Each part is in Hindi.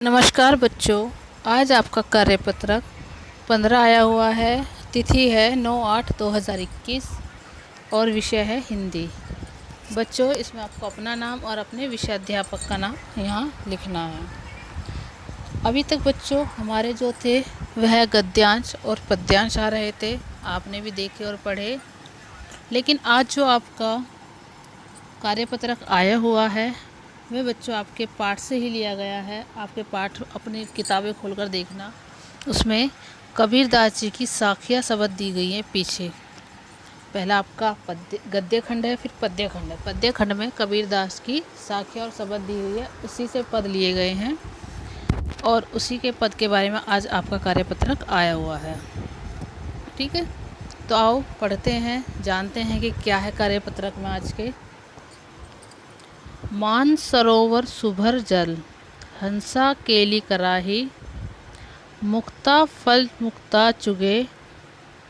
नमस्कार बच्चों, आज आपका कार्यपत्रक 15 आया हुआ है। तिथि है 9/8/2021 और विषय है हिंदी। बच्चों, इसमें आपको अपना नाम और अपने विषयाध्यापक का नाम यहाँ लिखना है। अभी तक बच्चों हमारे जो थे वह गद्यांश और पद्यांश आ रहे थे, आपने भी देखे और पढ़े। लेकिन आज जो आपका कार्यपत्रक आया हुआ है वह बच्चों आपके पाठ से ही लिया गया है। आपके पाठ अपनी किताबें खोलकर देखना, उसमें कबीरदास जी की साखियाँ शब्द दी गई हैं पीछे। पहला आपका गद्य खंड है, फिर पद्य खंड है। पद्य खंड में कबीरदास की साखियाँ और शब्द दी हुई है, उसी से पद लिए गए हैं और उसी के पद के बारे में आज आपका कार्यपत्रक आया हुआ है। ठीक है, तो आओ पढ़ते हैं, जानते हैं कि क्या है कार्यपत्रक में आज के। मान सरोवर सुभर जल, हंसा केली कराही, मुक्ता फल मुक्ता चुगे,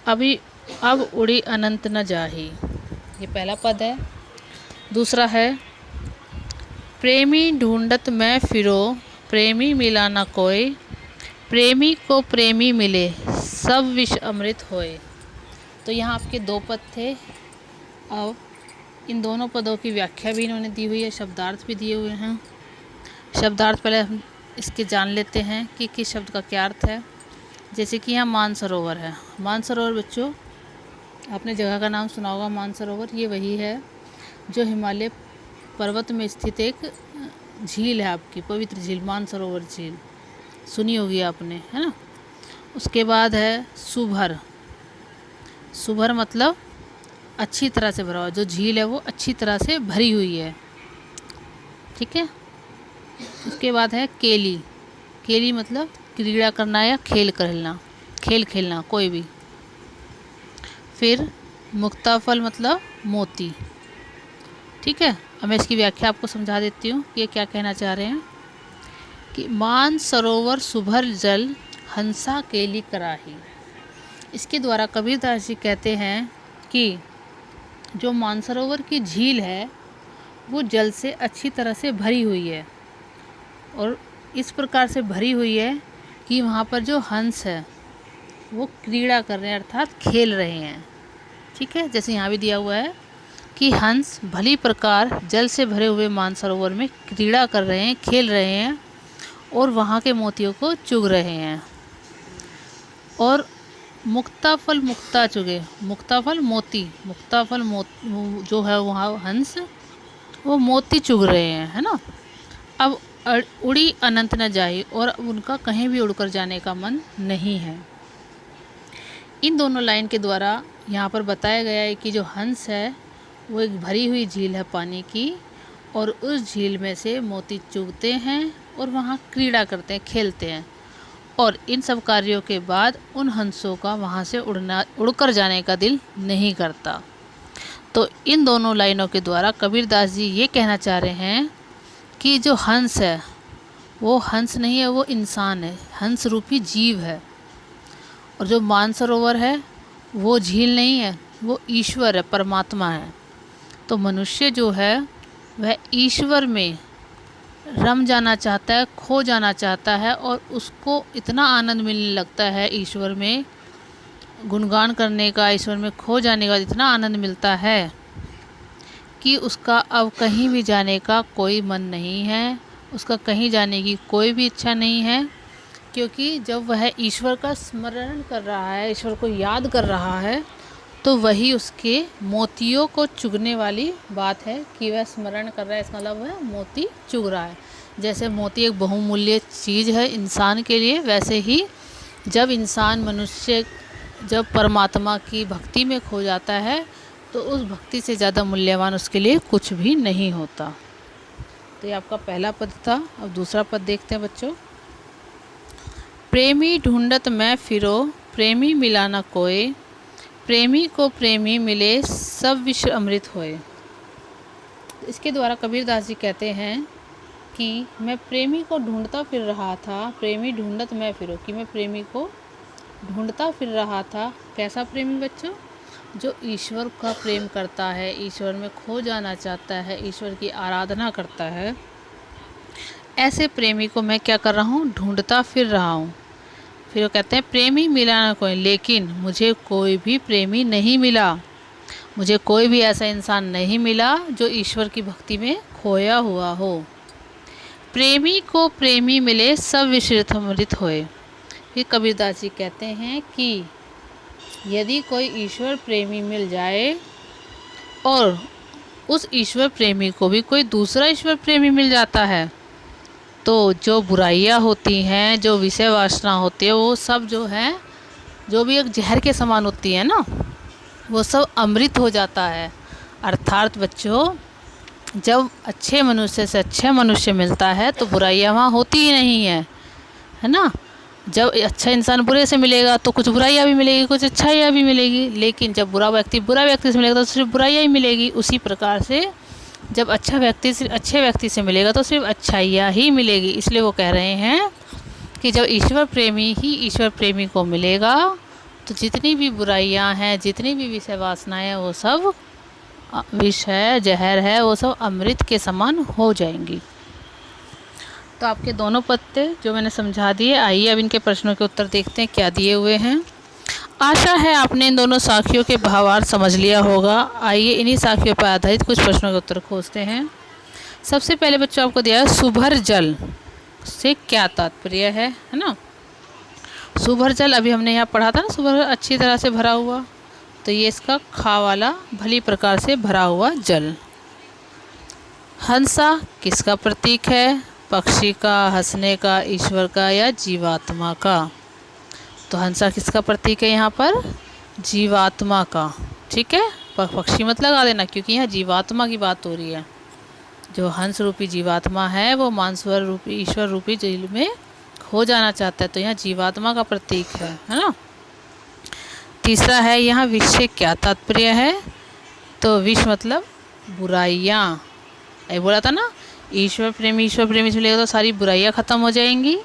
अब उड़ी अनंत न जाही। ये पहला पद है। दूसरा है, प्रेमी ढूंढत मैं फिरो, प्रेमी मिला न कोई, प्रेमी को प्रेमी मिले, सब विष अमृत होए। तो यहाँ आपके दो पद थे। अब इन दोनों पदों की व्याख्या भी इन्होंने दी हुई है, शब्दार्थ भी दिए हुए हैं। शब्दार्थ पहले हम इसके जान लेते हैं कि किस शब्द का क्या अर्थ है। जैसे कि यहाँ मानसरोवर है। मानसरोवर बच्चों, आपने जगह का नाम सुना होगा। मानसरोवर ये वही है जो हिमालय पर्वत में स्थित एक झील है, आपकी पवित्र झील, मानसरोवर झील सुनी होगी आपने, है ना। उसके बाद है सुभर। सुभर मतलब अच्छी तरह से भरा हुआ, जो झील है वो अच्छी तरह से भरी हुई है। ठीक है। उसके बाद है केली। केली मतलब क्रीड़ा करना या खेल खेलना कोई भी। फिर मुक्ताफल मतलब मोती। ठीक है, अब मैं इसकी व्याख्या आपको समझा देती हूँ कि ये क्या कहना चाह रहे हैं। कि मान सरोवर सुभर जल, हंसा केली कराही। इसके द्वारा कबीरदास जी कहते हैं कि जो मानसरोवर की झील है वो जल से अच्छी तरह से भरी हुई है और इस प्रकार से भरी हुई है कि वहाँ पर जो हंस है वो क्रीड़ा कर रहे हैं, अर्थात खेल रहे हैं। ठीक है, जैसे यहाँ भी दिया हुआ है कि हंस भली प्रकार जल से भरे हुए मानसरोवर में क्रीड़ा कर रहे हैं, खेल रहे हैं और वहाँ के मोतियों को चुग रहे हैं। और मुक्ताफल मुक्ता चुगे, मुक्ताफल मोती, मुक्ताफल जो है वहाँ हंस वो मोती चुग रहे हैं, है ना। अब उड़ी अनंत न जाए, और उनका कहीं भी उड़कर जाने का मन नहीं है। इन दोनों लाइन के द्वारा यहाँ पर बताया गया है कि जो हंस है वो एक भरी हुई झील है पानी की, और उस झील में से मोती चुगते हैं और वहाँ क्रीड़ा करते हैं, खेलते हैं। और इन सब कार्यों के बाद उन हंसों का वहाँ से उड़कर जाने का दिल नहीं करता। तो इन दोनों लाइनों के द्वारा कबीरदास जी ये कहना चाह रहे हैं कि जो हंस है वो हंस नहीं है, वो इंसान है, हंस रूपी जीव है। और जो मानसरोवर है वो झील नहीं है, वो ईश्वर है, परमात्मा है। तो मनुष्य जो है वह ईश्वर में रम जाना चाहता है, खो जाना चाहता है, और उसको इतना आनंद मिलने लगता है ईश्वर में गुणगान करने का, ईश्वर में खो जाने का इतना आनंद मिलता है कि उसका अब कहीं भी जाने का कोई मन नहीं है, उसका कहीं जाने की कोई भी इच्छा नहीं है। क्योंकि जब वह ईश्वर का स्मरण कर रहा है, ईश्वर को याद कर रहा है, तो वही उसके मोतियों को चुगने वाली बात है कि वह स्मरण कर रहा है, इसका मतलब वह मोती चुग रहा है। जैसे मोती एक बहुमूल्य चीज़ है इंसान के लिए, वैसे ही जब इंसान मनुष्य जब परमात्मा की भक्ति में खो जाता है तो उस भक्ति से ज़्यादा मूल्यवान उसके लिए कुछ भी नहीं होता। तो ये आपका पहला पद था। अब दूसरा पद देखते हैं बच्चों। प्रेमी ढूंढत मैं फिरो, प्रेमी मिला न कोई, प्रेमी को प्रेमी मिले, सब विश्व अमृत होए। इसके द्वारा कबीरदास जी कहते हैं कि मैं प्रेमी को ढूंढता फिर रहा था, प्रेमी ढूंढत मैं फिरो, कि मैं प्रेमी को ढूंढता फिर रहा था। कैसा प्रेमी बच्चों? जो ईश्वर का प्रेम करता है, ईश्वर में खो जाना चाहता है, ईश्वर की आराधना करता है, ऐसे प्रेमी को मैं क्या कर रहा हूँ, ढूंढता फिर रहा हूँ। फिर वो कहते हैं प्रेमी मिला ना कोई, लेकिन मुझे कोई भी प्रेमी नहीं मिला। मुझे कोई भी ऐसा इंसान नहीं मिला जो ईश्वर की भक्ति में खोया हुआ हो। प्रेमी को प्रेमी मिले सब विश्रित अमृत होए। फिर कबीरदास जी कहते हैं कि यदि कोई ईश्वर प्रेमी मिल जाए और उस ईश्वर प्रेमी को भी कोई दूसरा ईश्वर प्रेमी मिल जाता है, तो जो बुराइयां होती हैं, जो विषय वासना होती है, वो सब जो है, जो भी एक जहर के समान होती है ना, वो सब अमृत हो जाता है। अर्थात बच्चों, जब अच्छे मनुष्य से अच्छे मनुष्य मिलता है तो बुराइयां वहाँ होती ही नहीं है ना। जब अच्छा इंसान बुरे से मिलेगा तो कुछ बुराइयां भी मिलेगी, कुछ अच्छाइयाँ भी मिलेगी। लेकिन जब बुरा व्यक्ति से मिलेगा तो सिर्फ बुराइयाँ ही मिलेगी। उसी प्रकार से जब अच्छा व्यक्ति से अच्छे व्यक्ति से मिलेगा तो सिर्फ अच्छाइयाँ ही मिलेगी। इसलिए वो कह रहे हैं कि जब ईश्वर प्रेमी ही ईश्वर प्रेमी को मिलेगा तो जितनी भी बुराइयाँ हैं, जितनी भी विषय वासनाएँ हैं, वो सब विष है, जहर है, वो सब अमृत के समान हो जाएंगी। तो आपके दोनों पत्ते जो मैंने समझा दिए, आइए अब इनके प्रश्नों के उत्तर देखते हैं क्या दिए हुए हैं। आशा है आपने इन दोनों साखियों के भावार्थ समझ लिया होगा। आइए इन्हीं साखियों पर आधारित कुछ प्रश्नों के उत्तर खोजते हैं। सबसे पहले बच्चों आपको दिया है सुभर जल से क्या तात्पर्य है ना। सुभर जल अभी हमने यहाँ पढ़ा था ना, सुभर अच्छी तरह से भरा हुआ, तो ये इसका खा वाला भली प्रकार से भरा हुआ जल। हंसा किसका प्रतीक है, पक्षी का, हंसने का, ईश्वर का या जीवात्मा का। तो हंसा किसका प्रतीक है यहाँ पर, जीवात्मा का। ठीक है, पक्षी मत लगा देना क्योंकि यहाँ जीवात्मा की बात हो रही है। जो हंस रूपी जीवात्मा है वो मानसवर रूपी ईश्वर रूपी जल में खो जाना चाहता है, तो यहाँ जीवात्मा का प्रतीक है ना। तीसरा है यहाँ विष से क्या तात्पर्य है, तो विष मतलब बुराइयाँ। ये बोला था ना, ईश्वर प्रेमी से मिलेगा तो सारी बुराइयाँ ख़त्म हो जाएंगी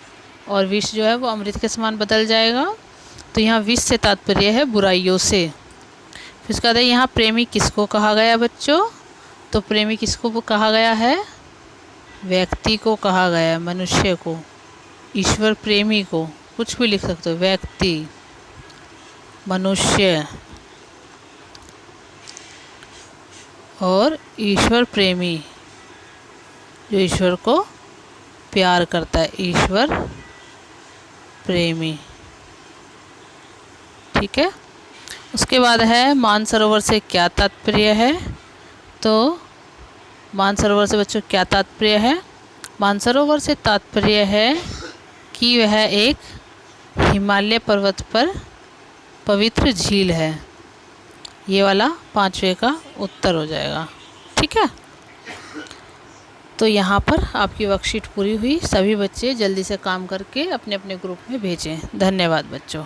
और विष जो है वो अमृत के समान बदल जाएगा। तो यहाँ विष से तात्पर्य है बुराइयों से। फिर उसके बाद यहाँ प्रेमी किसको कहा गया बच्चों, तो प्रेमी किसको कहा गया है, व्यक्ति को कहा गया है, मनुष्य को। ईश्वर प्रेमी को कुछ भी लिख सकते हो, व्यक्ति, मनुष्य और ईश्वर प्रेमी, जो ईश्वर को प्यार करता है, ईश्वर प्रेमी। ठीक है, उसके बाद है मानसरोवर से क्या तात्पर्य है, तो मानसरोवर से बच्चों क्या तात्पर्य है, मानसरोवर से तात्पर्य है कि वह एक हिमालय पर्वत पर पवित्र झील है। ये वाला 5वें का उत्तर हो जाएगा। ठीक है, तो यहाँ पर आपकी वर्कशीट पूरी हुई। सभी बच्चे जल्दी से काम करके अपने अपने ग्रुप में भेजें। धन्यवाद बच्चों।